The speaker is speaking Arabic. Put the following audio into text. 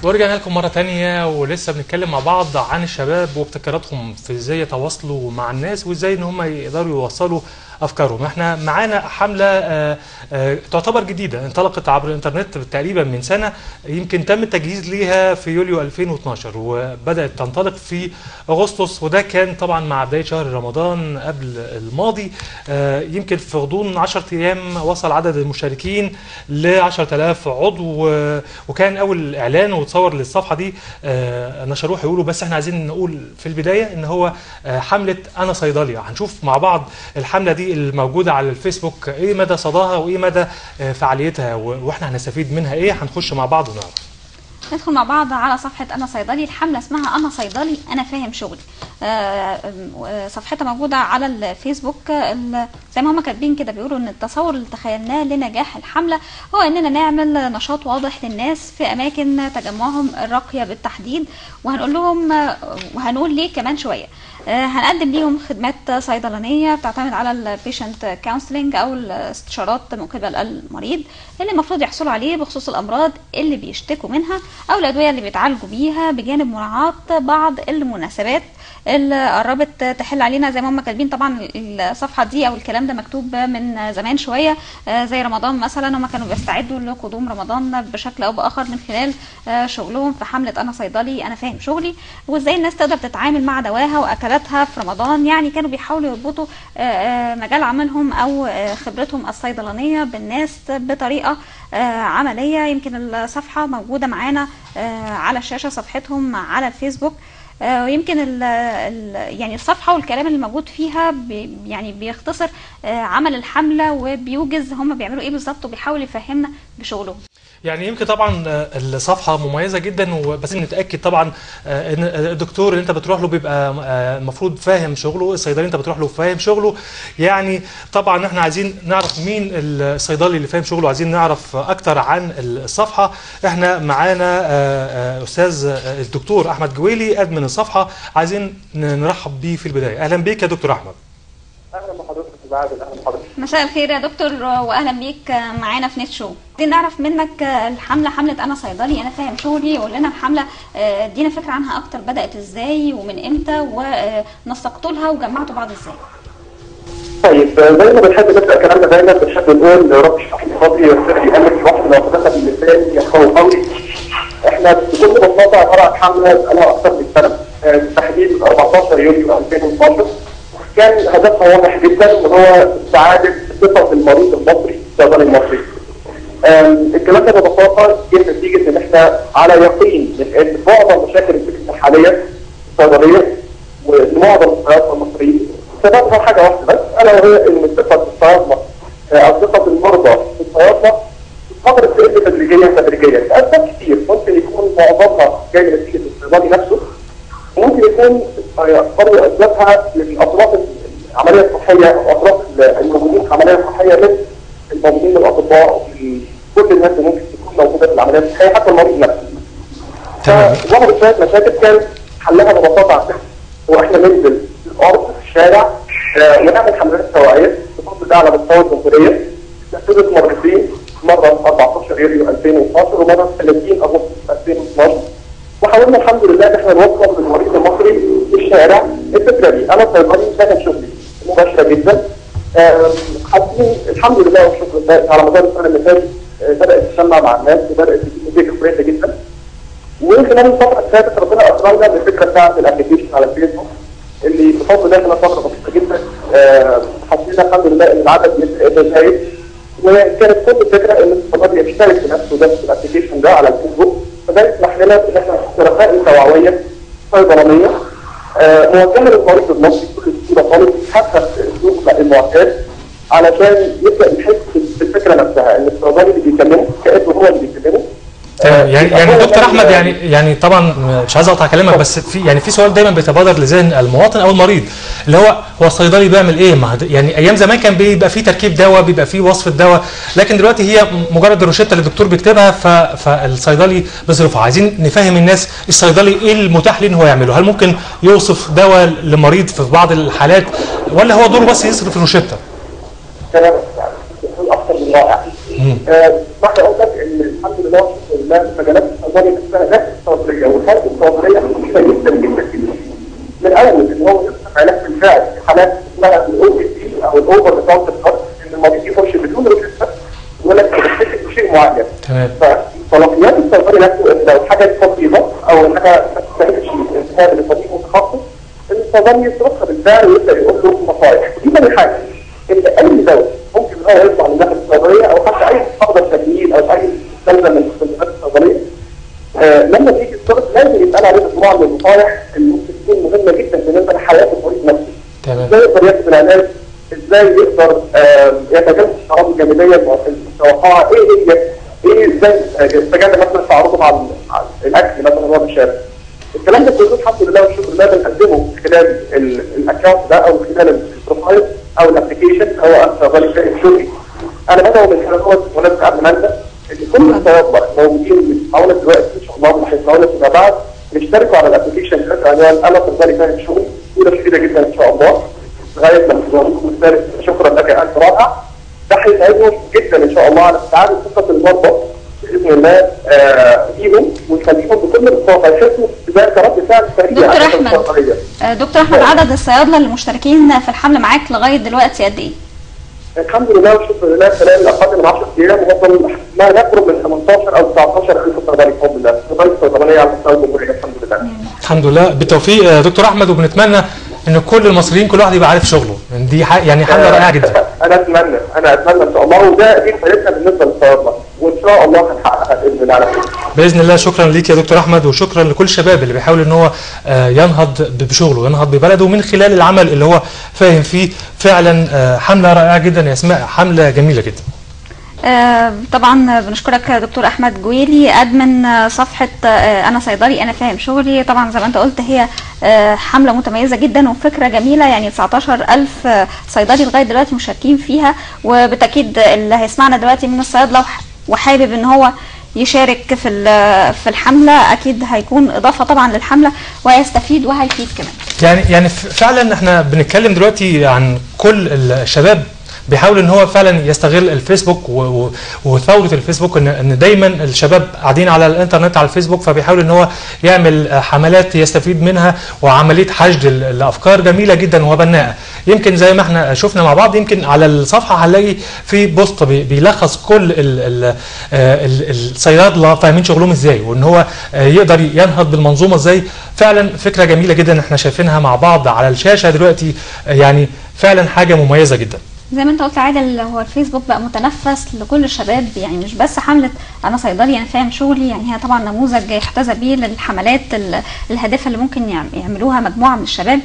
ورجعنا لكم مرة تانية ولسه بنتكلم مع بعض عن الشباب وابتكاراتهم في ازاي يتواصلوا مع الناس وازاي ان هم يقدروا يوصلوا افكارهم. احنا معانا حملة تعتبر جديدة، انطلقت عبر الانترنت تقريبا من سنة، يمكن تم التجهيز ليها في يوليو 2012 وبدأت تنطلق في اغسطس، وده كان طبعا مع بداية شهر رمضان قبل الماضي. يمكن في غضون 10 ايام وصل عدد المشاركين ل 10,000 عضو، وكان اول اعلان وتصور للصفحة دي نشروه يقولوا بس احنا عايزين نقول في البداية ان هو حملة انا صيدلي. هنشوف مع بعض الحملة دي الموجودة على الفيسبوك ايه مدى صداها وايه مدى فعاليتها واحنا هنستفيد منها ايه. هنخش مع بعض ونعرف. ندخل مع بعض على صفحة أنا صيدلي. الحملة اسمها أنا صيدلي أنا فاهم شغلي. صفحتها موجودة على الفيسبوك. زي ما هم كاتبين كده بيقولوا إن التصور اللي تخيلناه لنجاح الحملة هو إننا نعمل نشاط واضح للناس في أماكن تجمعهم الراقية بالتحديد، وهنقول لهم وهنقول ليه كمان شوية. هنقدم ليهم خدمات صيدلانية بتعتمد على البيشنت كونسلنج أو الاستشارات من قبل المريض اللي المفروض يحصلوا عليه بخصوص الأمراض اللي بيشتكوا منها أو الأدوية اللي بيتعالجوا بيها، بجانب مراعاة بعض المناسبات اللي قربت تحل علينا. زي ما هم كاتبين طبعا الصفحة دي أو الكلام ده مكتوب من زمان شوية، زي رمضان مثلا هم كانوا بيستعدوا لقدوم رمضان بشكل أو بآخر من خلال شغلهم في حملة أنا صيدلي أنا فاهم شغلي، وإزاي الناس تقدر تتعامل مع دواها وأكلاتها في رمضان. يعني كانوا بيحاولوا يربطوا مجال عملهم أو خبرتهم الصيدلانية بالناس بطريقة عملية. يمكن الصفحة موجودة معانا على الشاشة، صفحتهم على الفيسبوك. ويمكن يعني الصفحة والكلام اللي موجود فيها يعني بيختصر عمل الحملة وبيوجز هم بيعملوا ايه بالظبط وبيحاول يفهمنا بشغلهم. يعني يمكن طبعا الصفحه مميزه جدا، بس نتاكد طبعا ان الدكتور اللي انت بتروح له بيبقى المفروض فاهم شغله، الصيدلي اللي انت بتروح له فاهم شغله. يعني طبعا احنا عايزين نعرف مين الصيدلي اللي فاهم شغله، عايزين نعرف اكتر عن الصفحه. احنا معانا استاذ الدكتور احمد جويلي ادمن الصفحه، عايزين نرحب بيه في البدايه. اهلا بيك يا دكتور احمد. اهلا بحضرتك يا عادل. اهلا بحضرتك. مساء الخير يا دكتور واهلا بيك معانا في نت شو. عايزين نعرف منك حمله انا صيدلي انا فاهم شغلي. قول لنا الحمله، ادينا فكره عنها اكتر، بدات ازاي ومن امتى ونسقتوا لها وجمعتوا بعض ازاي؟ طيب زي ما بنحب نبدا كلامنا دايما بنحب نقول رب اشرح لي صدري ويسر لي امري واحلل عقدة من لساني يفقهوا قولي. احنا بكل بساطه عباره عن حمله بقالها اكثر من سنه، بالتحديد 14 يوليو 2012. كان هدفها واضح جدا وهو استعاده ثقه المريض المصري في الصيدلي المصري. الكلام ده ببساطه جه نتيجه ان احنا على يقين من ان معظم مشاكل الفكره الحاليه الصيدليه ولمعظم الصيادله المصريين سببها حاجه واحده بس، الا وهي ان ثقه الصيادله او ثقه المرضى في الصيادله قدرت تقل تدريجيا لاسباب كتير. ممكن يكون معظمها جاي نتيجه الصيدلي نفسه، وممكن يكون برضه اسبابها للاطراف العمليه الصحيه او اطراف الموجودين في العمليه الصحيه مثل الموجودين الاطباء وكل الناس اللي ممكن تكون موجوده في العمليه الصحيه حتى المريض نفسه. فظهرت شويه مشاكل كان حلها ببساطه عندنا هو احنا ننزل الارض في الشارع ونعمل حملات توعيه بفضل ده على مستوى الجمهوريه. نفذت مرتين، مره 14 يوليو 2012 ومره 30 اغسطس 2012. وحاولنا الحمد لله ان احنا نوصل للمريض المصري في الشارع الفكره دي انا صيدلي فاهم شغلي مباشره جدا. حاسين الحمد لله والشكر لله على مدار السنه اللي فاتت بدات تسمع مع الناس وبدات تجيب نتيجه كويسه جدا. ومن خلال الفتره اللي فاتت ربنا اكرمنا بالفكره بتاعت الابلكيشن على الفيسبوك اللي بفضل الله في فتره بسيطه جدا حسينا الحمد لله ان العدد يتزايد. وكانت كل الفكره ان الصيدلي يشترك في نفسه ده في الابلكيشن ده على الفيسبوك، فده يسمح لنا ان احنا رسائل توعويه صيدلانيه موجهه للمريض المصري بكل سهوله خالص حتى الاسلوب المعتاد علشان يبدا يحس بالفكره نفسها ان الصيدلي اللي بيكلمه كانه هو اللي بيكلمه. يعني دكتور احمد يعني طبعا مش عايز اقطع كلامك، بس في سؤال دايما بيتبادر لذهن المواطن او المريض اللي هو الصيدلي بيعمل ايه؟ يعني ايام زمان كان بيبقى في تركيب دواء، بيبقى في وصفه دواء، لكن دلوقتي هي مجرد الروشته اللي الدكتور بيكتبها فالصيدلي بيصرفها. عايزين نفهم الناس الصيدلي ايه المتاح ليه ان هو يعمله؟ هل ممكن يوصف دواء لمريض في بعض الحالات ولا هو دوره بس يصرف الروشته؟ كلام اكثر من رائع. اسمح لي اقول لك ان الحمد لله والشكر لله مجالات الصيدليه نفسها ذات الصيدليه والخارج الصيدليه مختلفه جدا جدا جدا. من اول ان هو يصنع علاج بالفعل في حالات اسمها الاو بي سي او الاوفر ديبندنت كارت، ان المريض يخش بدون روشته يقول لك بتشتكي شيء معين. تمام. فصلاحيات الصيدلي نفسه ان لو حاجه خطيره او حاجه ما تستاهلش انتهاء لطبيب متخصص، الصيدلي يصرفها بالفعل ويبدا يقول له نصائح. ودي ثاني حاجه، ان اي دواء ممكن ان هو يطلع من داخل الصيدليه او حتى اي محاضره تجميل او اي مستلزم من مستلزمات الصيدليه، لما تيجي الصرف لازم يتقال عليه مجموعه من النصائح اللي ممكن تكون مهمه جدا بالنسبه لحياه المريض نفسه. تمام. ازاي يقدر ياخد العلاج، ازاي يقدر يتجنب الشراب الجانبيه المتوقعه، ايه ازاي يتجنب مثلا تعرضه مع الاكل مثلا وهو بالشارع. الكلام ده كله الحمد لله والشكر لله بنقدمه خلال الاكونت ده او خلال البروفايل او الابلكيشن او الصيدلي فاهم شغلي. انا بدعو من خلال مناسبه قبل ما انسى ان كل الصيادله موجودين بيسمعونا دلوقتي ان شاء الله وهيسمعونا فيما بعد يشتركوا على الابلكيشن تحت عنوان انا صيدلي فاهم شغلي. وده مفيده جدا ان شاء الله لغايه ما تزوركم الثالث. شكرا لك يا انت رائع. ده هيساعدهم جدا ان شاء الله على استعاده ثقه المرضى باذن الله فيهم ويخليهم بكل بساطه يحسوا بذلك كرد فعل سريع. دكتور احمد عدد الصيادله المشتركين في الحمله معاك لغايه دلوقتي قد ايه؟ الحمد لله والشكر لله خلال اقل من 10 ايام وصل ما يقرب من 18 او 19,000 صيدلي بفضل الله، صيدلي صيدليه على مستوى الجمهوريه الحمد لله. الحمد لله بالتوفيق دكتور احمد، وبنتمنى ان كل المصريين كل واحد يبقى عارف شغله، دي يعني حاجه رائعه جدا. انا اتمنى ان شاء الله، وده دي رسالتنا بالنسبه للصيادله وان شاء الله هنحققها باذن الله على خير. باذن الله. شكرا ليك يا دكتور احمد، وشكرا لكل الشباب اللي بيحاول ان هو ينهض بشغله، ينهض ببلده من خلال العمل اللي هو فاهم فيه. فعلا حمله رائعه جدا يا اسماء، حمله جميله جدا. طبعا بنشكرك دكتور احمد جويلي ادمن صفحه انا صيدلي انا فاهم شغلي. طبعا زي ما انت قلت هي حمله متميزه جدا وفكره جميله، يعني 19,000 صيدلي لغايه دلوقتي مشاركين فيها، وبالتاكيد اللي هيسمعنا دلوقتي من الصيادله وحابب ان هو يشارك في الحمله اكيد هيكون اضافه طبعا للحمله وهيستفيد وهيفيد كمان. يعني فعلا احنا بنتكلم دلوقتي عن كل الشباب بيحاول ان هو فعلا يستغل الفيسبوك وثوره الفيسبوك، ان دايما الشباب قاعدين على الانترنت على الفيسبوك، فبيحاول ان هو يعمل حملات يستفيد منها وعمليه حشد الافكار جميله جدا وبناءه. يمكن زي ما احنا شفنا مع بعض، يمكن على الصفحه هنلاقي في بوست بيلخص كل الصيادله فاهمين شغلهم ازاي وان هو يقدر ينهض بالمنظومه ازاي. فعلا فكره جميله جدا احنا شايفينها مع بعض على الشاشه دلوقتي، يعني فعلا حاجه مميزه جدا. زي ما انت قلت عادل، هو الفيسبوك بقى متنفس لكل الشباب، يعني مش بس حمله انا صيدلي انا فاهم شغلي، يعني هي طبعا نموذج يحتذى به للحملات الهادفه اللي ممكن يعملوها مجموعه من الشباب.